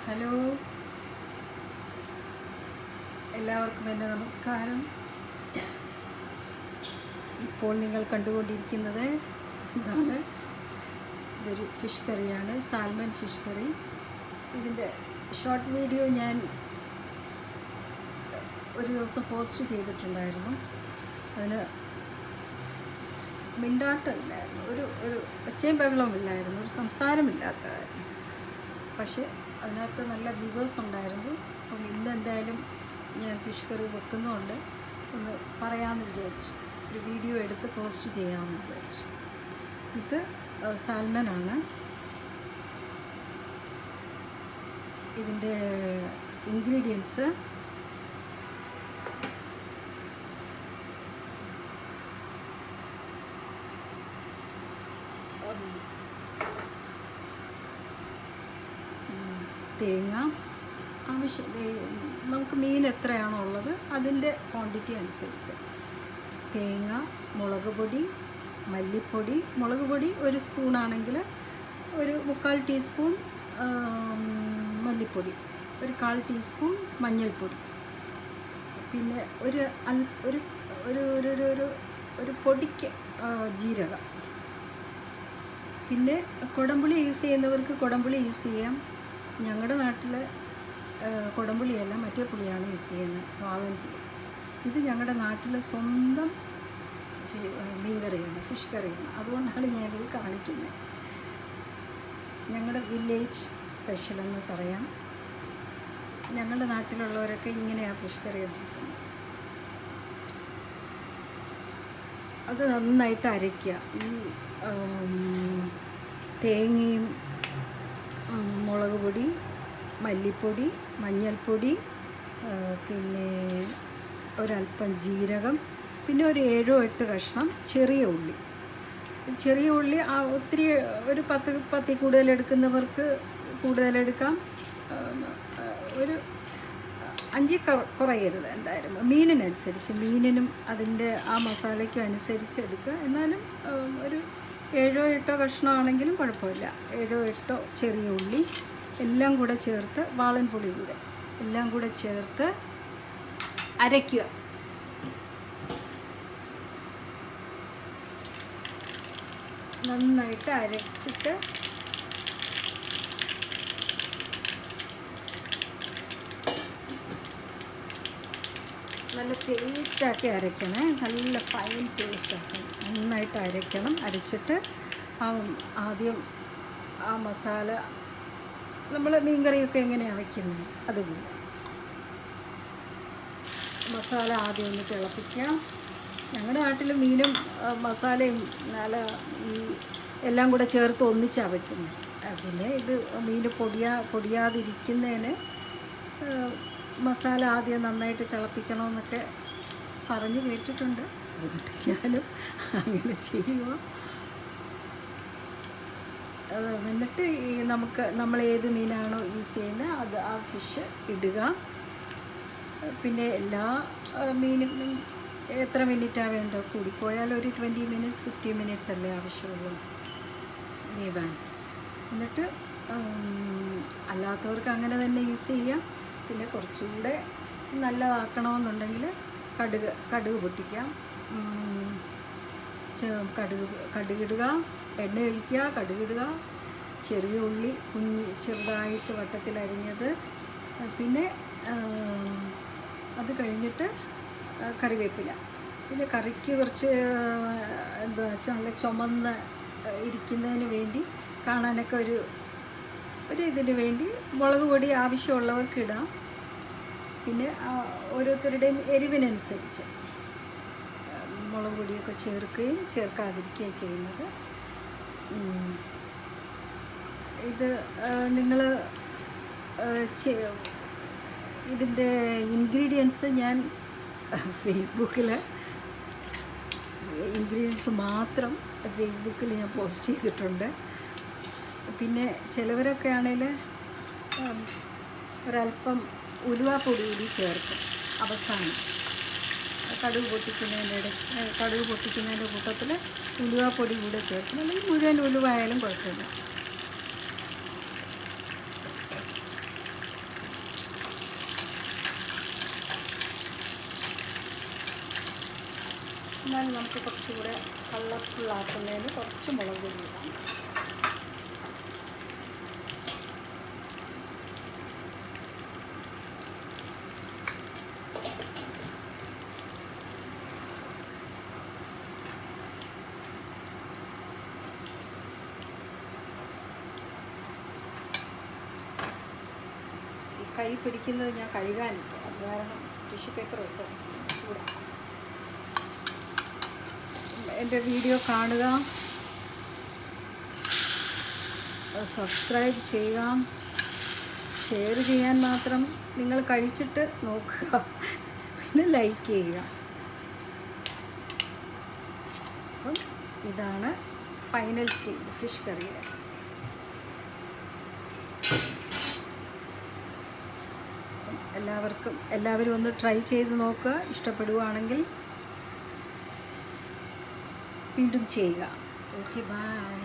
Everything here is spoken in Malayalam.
ഹലോ, എല്ലാവർക്കും എൻ്റെ നമസ്കാരം. ഇപ്പോൾ നിങ്ങൾ കണ്ടുകൊണ്ടിരിക്കുന്നത് ഇതാണ്. ഇതൊരു ഫിഷ് കറിയാണ്, സാൽമൺ ഫിഷ് കറി. ഇതിൻ്റെ ഷോർട്ട് വീഡിയോ ഞാൻ ഒരു ദിവസം പോസ്റ്റ് ചെയ്തിട്ടുണ്ടായിരുന്നു. അതിന് മിണ്ടാട്ടമില്ലായിരുന്നു, ഒരു ഒച്ചയും ബഹളവും ഇല്ലായിരുന്നു, ഒരു സംസാരമില്ലാത്തതായിരുന്നു. പക്ഷേ അതിനകത്ത് നല്ല വ്യൂവേഴ്സ് ഉണ്ടായിരുന്നു. അപ്പം ഇന്ന് എന്തായാലും ഞാൻ ഫിഷ് കറി വെക്കുന്നതുകൊണ്ട് ഒന്ന് പറയാമെന്ന് വിചാരിച്ചു, ഒരു വീഡിയോ എടുത്ത് പോസ്റ്റ് ചെയ്യാമെന്ന് വിചാരിച്ചു. ഇത് സാൽമനാണ്. ഇതിൻ്റെ ഇൻഗ്രീഡിയൻസ് തേങ്ങ, നമുക്ക് മീൻ എത്രയാണോ ഉള്ളത് അതിൻ്റെ ക്വാണ്ടിറ്റി അനുസരിച്ച് തേങ്ങ, മുളക് പൊടി, മല്ലിപ്പൊടി. മുളക് പൊടി ഒരു സ്പൂണാണെങ്കിൽ ഒരു 1/4 ടീസ്പൂൺ മല്ലിപ്പൊടി, ഒരു 1/4 ടീസ്പൂൺ മഞ്ഞൾപ്പൊടി, പിന്നെ ഒരു പൊടിക്ക് ജീരകം. പിന്നെ കുടംപുളി യൂസ് ചെയ്യുന്നവർക്ക് കുടംപുളി യൂസ് ചെയ്യാം. ഞങ്ങളുടെ നാട്ടിൽ കുടംപുളിയല്ല, മറ്റേ പുളിയാണ് യൂസ് ചെയ്യുന്നത്, വാളൻ പുളി. ഇത് ഞങ്ങളുടെ നാട്ടിലെ സ്വന്തം മീൻ കറിയാണ്, ഫിഷ് കറിയാണ്. അതുകൊണ്ടാണ് ഞാനിത് കാണിക്കുന്നത്. ഞങ്ങളുടെ വില്ലേജ് സ്പെഷ്യൽ എന്ന് പറയാം. ഞങ്ങളുടെ നാട്ടിലുള്ളവരൊക്കെ ഇങ്ങനെയാണ് ഫിഷ് കറി ഉണ്ടാക്കുന്നത്. അത് നന്നായിട്ട് അരയ്ക്കുക. ഈ തേങ്ങയും മുളക് പൊടി, മല്ലിപ്പൊടി, മഞ്ഞൾപ്പൊടി, പിന്നെ ഒരല്പം ജീരകം, പിന്നെ ഒരു 7-8 കഷ്ണം ചെറിയ ഉള്ളി. ചെറിയ ഉള്ളി ഒത്തിരി ഒരു 10 കൂടുതൽ എടുക്കുന്നവർക്ക് കൂടുതലെടുക്കാം. ഒരു 5 കുറയരുത് എന്തായാലും, മീനിനനുസരിച്ച്, മീനിനും അതിൻ്റെ ആ മസാലയ്ക്കും അനുസരിച്ച് എടുക്കുക. എന്നാലും ഒരു 7-8 കഷ്ണമാണെങ്കിലും കുഴപ്പമില്ല. 7-8 ചെറിയ ഉള്ളി എല്ലാം കൂടെ ചേർത്ത്, വാളൻ പുളി കൂടെ എല്ലാം കൂടെ ചേർത്ത് അരയ്ക്കുക. നന്നായിട്ട് അരച്ചിട്ട് നല്ല പേസ്റ്റാക്കി അരയ്ക്കണേ, നല്ല ഫൈൻ പേസ്റ്റാക്കണം. നന്നായിട്ട് അരയ്ക്കണം. അരച്ചിട്ട് ആദ്യം ആ മസാല, നമ്മൾ മീൻ കറിയൊക്കെ എങ്ങനെയാണ് വയ്ക്കുന്നത് അതുപോലെ മസാല ആദ്യം ഒന്ന് തിളപ്പിക്കുക. ഞങ്ങളുടെ നാട്ടിൽ മീനും മസാലയും നല്ല ഈ എല്ലാം കൂടെ ചേർത്ത് ഒന്നിച്ചാണ് വയ്ക്കുന്നത്. പിന്നെ ഇത് മീൻ പൊടിയാതിരിക്കുന്നതിന് മസാല ആദ്യം നന്നായിട്ട് തിളപ്പിക്കണമെന്നൊക്കെ പറഞ്ഞ് കേട്ടിട്ടുണ്ട്. അതുകൊണ്ട് ഞാനും അങ്ങനെ ചെയ്യുക. എന്നിട്ട് നമ്മൾ ഏത് മീനാണോ യൂസ് ചെയ്യുന്നത് അത് ആ ഫിഷ് ഇടുക. പിന്നെ എല്ലാ മീനിനും എത്ര മിനിറ്റാണ് വേണ്ടോ, കൂടിപ്പോയാൽ ഒരു 20 മിനിറ്റ്സ് 15 മിനിറ്റ്സ് അല്ലേ ആവശ്യമുള്ളൂ വേവാൻ. എന്നിട്ട് അല്ലാത്തവർക്ക് അങ്ങനെ തന്നെ യൂസ് ചെയ്യാം. പിന്നെ കുറച്ചുകൂടെ നല്ലതാക്കണമെന്നുണ്ടെങ്കിൽ കടുക് പൊട്ടിക്കാം, കടുകിടുക, എണ്ണ ഒഴിക്കുക, കടുകിടുക, ചെറിയ ഉള്ളി ചെറുതായിട്ട് വട്ടത്തിലരിഞ്ഞത്, പിന്നെ അത് കഴിഞ്ഞിട്ട് കറിവേപ്പില. പിന്നെ കറിക്ക് കുറച്ച് എന്താ വെച്ചാൽ നല്ല ചുമന്ന് ഇരിക്കുന്നതിന് വേണ്ടി, കാണാനൊക്കെ ഒരു ഇതിന് വേണ്ടി മുളക് പൊടി ആവശ്യമുള്ളവർക്ക് ഇടാം. പിന്നെ ഓരോരുത്തരുടെയും എരിവിനനുസരിച്ച് മുളക് പൊടിയൊക്കെ ചേർക്കുകയും ചേർക്കാതിരിക്കുകയും ചെയ്യുന്നത്. ഇത് നിങ്ങൾ ഇതിൻ്റെ ഇൻഗ്രീഡിയൻസ് ഞാൻ ഫേസ്ബുക്കിൽ ഇൻഗ്രീഡിയൻസ് മാത്രം ഫേസ്ബുക്കിൽ ഞാൻ പോസ്റ്റ് ചെയ്തിട്ടുണ്ട്. പിന്നെ ചിലവരൊക്കെ ആണെങ്കിൽ ഒരല്പം ഉലുവാപ്പൊടി കൂടി ചേർക്കും അവസാനം, കടുക് പൊട്ടിക്കുന്നതിൻ്റെ കൂട്ടത്തിൽ ഉലുവാപ്പൊടി കൂടെ ചേർക്കും. അല്ലെങ്കിൽ മുഴുവൻ ഉലുവായാലും കുഴപ്പമില്ല. എന്നാൽ നമുക്ക് കുറച്ചുകൂടെ കളർഫുള്ളാക്കുന്നതിന് കുറച്ച് മുളക് പൊടി ഇടാം. കൈ പിടിക്കുന്നത് ഞാൻ കഴുകാനില്ല, അത് കാരണം ടിഷ്യൂ പേപ്പർ വെച്ച് ചൂടാം. എൻ്റെ വീഡിയോ കാണുക, സബ്സ്ക്രൈബ് ചെയ്യുക, ഷെയർ ചെയ്യാൻ മാത്രം നിങ്ങൾ കഴിച്ചിട്ട് നോക്കുക, പിന്നെ ലൈക്ക് ചെയ്യുക. അപ്പം ഇതാണ് ഫൈനൽ സ്റ്റേജ് ഫിഷ് കറിയുടെ. എല്ലാവരും ഒന്ന് ട്രൈ ചെയ്ത് നോക്കുക. ഇഷ്ടപ്പെടുകയാണെങ്കിൽ വീണ്ടും ചെയ്യുക. Okay, by.